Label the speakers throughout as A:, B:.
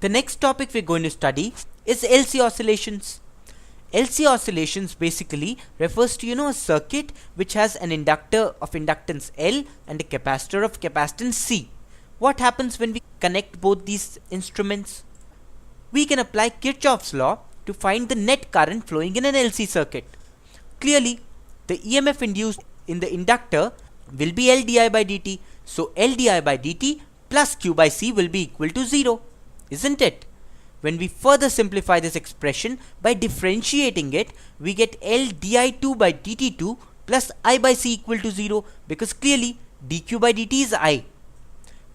A: The next topic we're going to study is LC oscillations. LC oscillations basically refers to a circuit which has an inductor of inductance L and a capacitor of capacitance C. What happens when we connect both these instruments? We can apply Kirchhoff's law to find the net current flowing in an LC circuit. Clearly, the EMF induced in the inductor will be L di by dt. So L di by dt plus Q by C will be equal to 0, isn't it? When we further simplify this expression by differentiating it, we get L di2 by dt2 plus I by C equal to 0, because clearly dq by dt is I.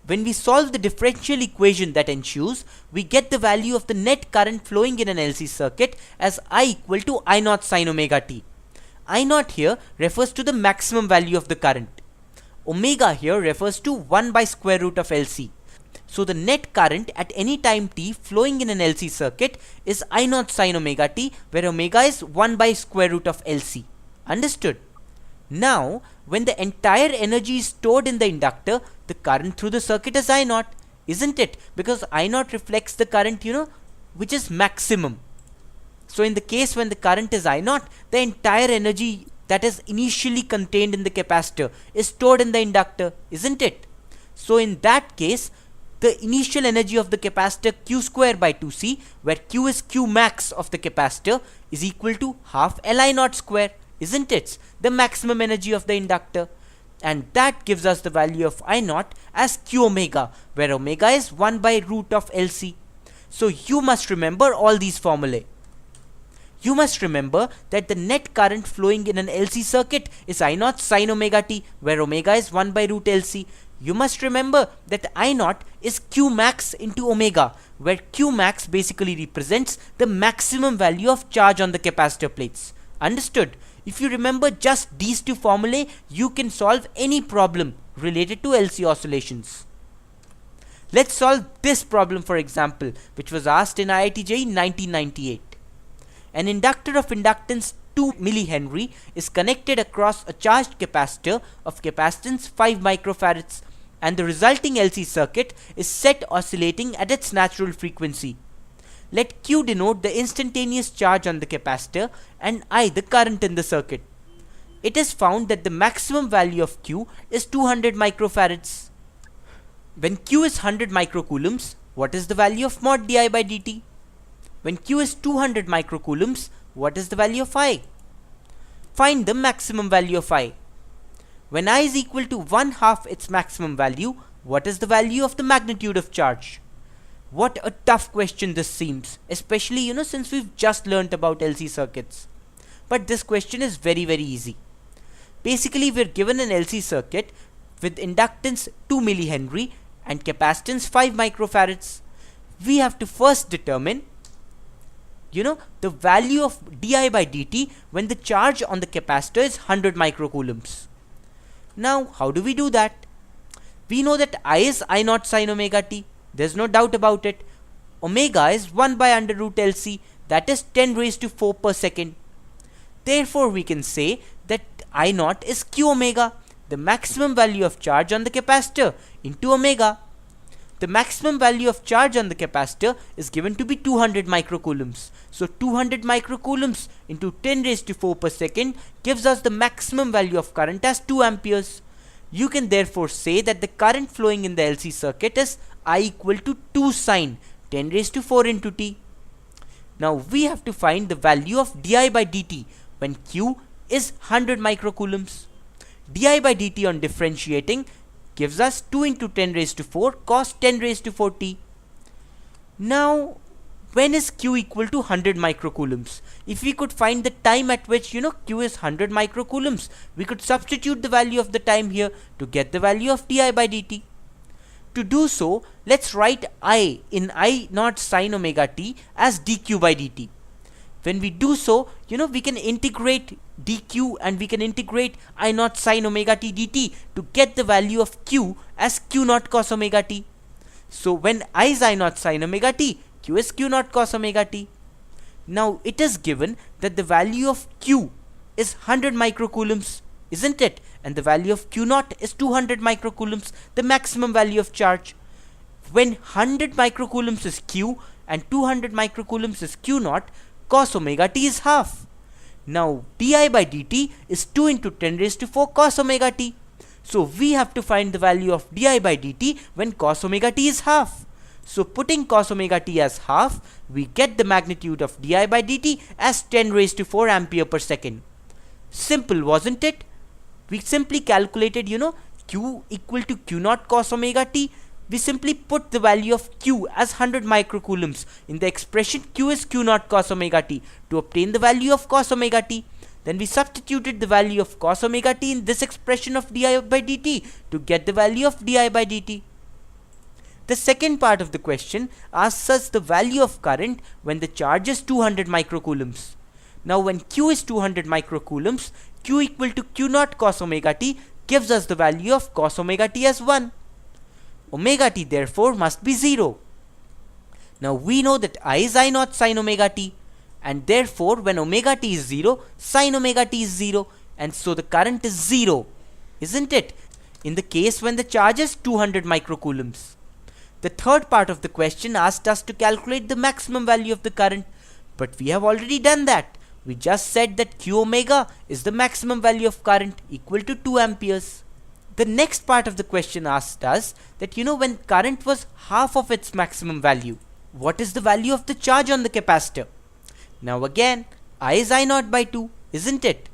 A: When we solve the differential equation that ensues, we get the value of the net current flowing in an LC circuit as I equal to I naught sin omega t. I naught here refers to the maximum value of the current. Omega here refers to 1 by square root of LC. So the net current at any time t flowing in an LC circuit is I naught sin omega t, where omega is 1 by square root of LC. Understood? Now, when the entire energy is stored in the inductor, the current through the circuit is I naught, isn't it? Because I naught reflects the current, which is maximum. So in the case when the current is I naught, the entire energy that is initially contained in the capacitor is stored in the inductor, isn't it? So in that case, the initial energy of the capacitor Q square by 2C, where Q is Q max of the capacitor, is equal to half Li naught square, isn't it? The maximum energy of the inductor. And that gives us the value of I naught as Q omega, where omega is 1 by root of LC. So you must remember all these formulae. You must remember that the net current flowing in an LC circuit is I naught sin omega t, where omega is 1 by root LC. You must remember that I naught is Q max into omega, where Q max basically represents the maximum value of charge on the capacitor plates. Understood? If you remember just these two formulae, you can solve any problem related to LC oscillations. Let's solve this problem, for example, which was asked in IIT JEE in 1998. An inductor of inductance 2 millihenry is connected across a charged capacitor of capacitance 5 microfarads, and the resulting LC circuit is set oscillating at its natural frequency. Let Q denote the instantaneous charge on the capacitor and I the current in the circuit. It is found that the maximum value of Q is 200 microfarads. When Q is 100 microcoulombs, what is the value of mod di by dt? When Q is 200 microcoulombs, what is the value of I? Find the maximum value of I. When I is equal to 1/2 its maximum value, what is the value of the magnitude of charge? What a tough question this seems, especially since we've just learnt about LC circuits. But this question is very easy. Basically, we're given an LC circuit with inductance 2 millihenry and capacitance 5 microfarads. We have to first determine the value of di by dt when the charge on the capacitor is 100 microcoulombs. Now, how do we do that? We know that I is I naught sin omega t. There's no doubt about it. Omega is 1 by under root LC, that is 10 raised to 4 per second. Therefore, we can say that I naught is Q omega, the maximum value of charge on the capacitor, into omega. The maximum value of charge on the capacitor is given to be 200 microcoulombs. So 200 microcoulombs into 10 raised to 4 per second gives us the maximum value of current as 2 amperes. You can therefore say that the current flowing in the LC circuit is I equal to 2 sine 10 raised to 4 into t. Now we have to find the value of di by dt when Q is 100 microcoulombs. Di by dt on differentiating gives us 2 into 10 raised to 4 cos 10 raised to 4t. Now, when is Q equal to 100 microcoulombs? If we could find the time at which Q is 100 microcoulombs, we could substitute the value of the time here to get the value of di by dt. To do so, let's write I in I naught sin omega t as dq by dt. When we do so, we can integrate dq and we can integrate I naught sin omega t dt to get the value of Q as Q naught cos omega t. So when I is I naught sin omega t, Q is Q naught cos omega t. Now it is given that the value of Q is 100 microcoulombs, isn't it? And the value of Q naught is 200 microcoulombs, the maximum value of charge. When 100 microcoulombs is Q and 200 microcoulombs is Q naught, cos omega t is half. Now di by dt is 2 into 10 raised to 4 cos omega t. So we have to find the value of di by dt when cos omega t is half. So putting cos omega t as half, we get the magnitude of di by dt as 10 raised to 4 ampere per second. Simple, wasn't it? We simply calculated, Q equal to Q naught cos omega t. We simply put the value of Q as 100 microcoulombs in the expression Q is Q naught cos omega t to obtain the value of cos omega t. Then we substituted the value of cos omega t in this expression of di by dt to get the value of di by dt. The second part of the question asks us the value of current when the charge is 200 microcoulombs. Now when Q is 200 microcoulombs, Q equal to Q naught cos omega t gives us the value of cos omega t as 1. Omega t therefore must be 0. Now we know that I is I naught sin omega t, and therefore when omega t is 0, sin omega t is 0, and so the current is 0, isn't it? In the case when the charge is 200 microcoulombs. The third part of the question asked us to calculate the maximum value of the current, but we have already done that. We just said that Q omega is the maximum value of current equal to 2 amperes. The next part of the question asked us that when current was half of its maximum value, what is the value of the charge on the capacitor? Now again, I is I naught by 2, isn't it?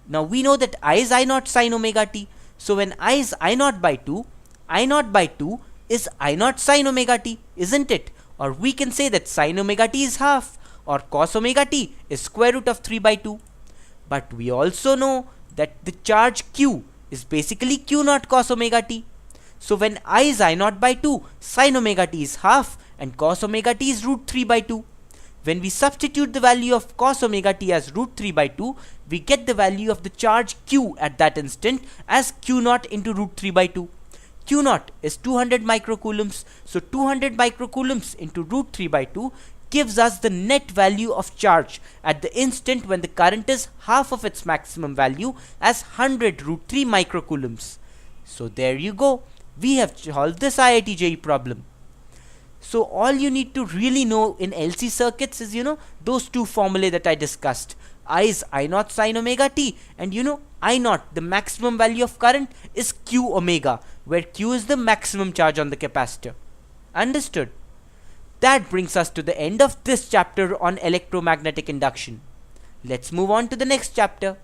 A: Now we know that I is I naught sin omega t. So when I is I naught by 2, I naught by 2 is I naught sin omega t, isn't it? Or we can say that sin omega t is half, or cos omega t is square root of 3 by 2. But we also know that the charge Q is basically Q naught cos omega t. So when I is I naught by 2, sin omega t is half and cos omega t is root 3 by 2. When we substitute the value of cos omega t as root 3 by 2, we get the value of the charge Q at that instant as Q naught into root 3 by 2. Q naught is 200 microcoulombs, so 200 microcoulombs into root 3 by 2 gives us the net value of charge at the instant when the current is half of its maximum value as 100 root 3 microcoulombs. So there you go, we have solved this IIT JEE problem. So all you need to really know in LC circuits is those two formulae that I discussed. I is I naught sin omega t, and I naught, the maximum value of current, is Q omega, where Q is the maximum charge on the capacitor. Understood? That brings us to the end of this chapter on electromagnetic induction. Let's move on to the next chapter.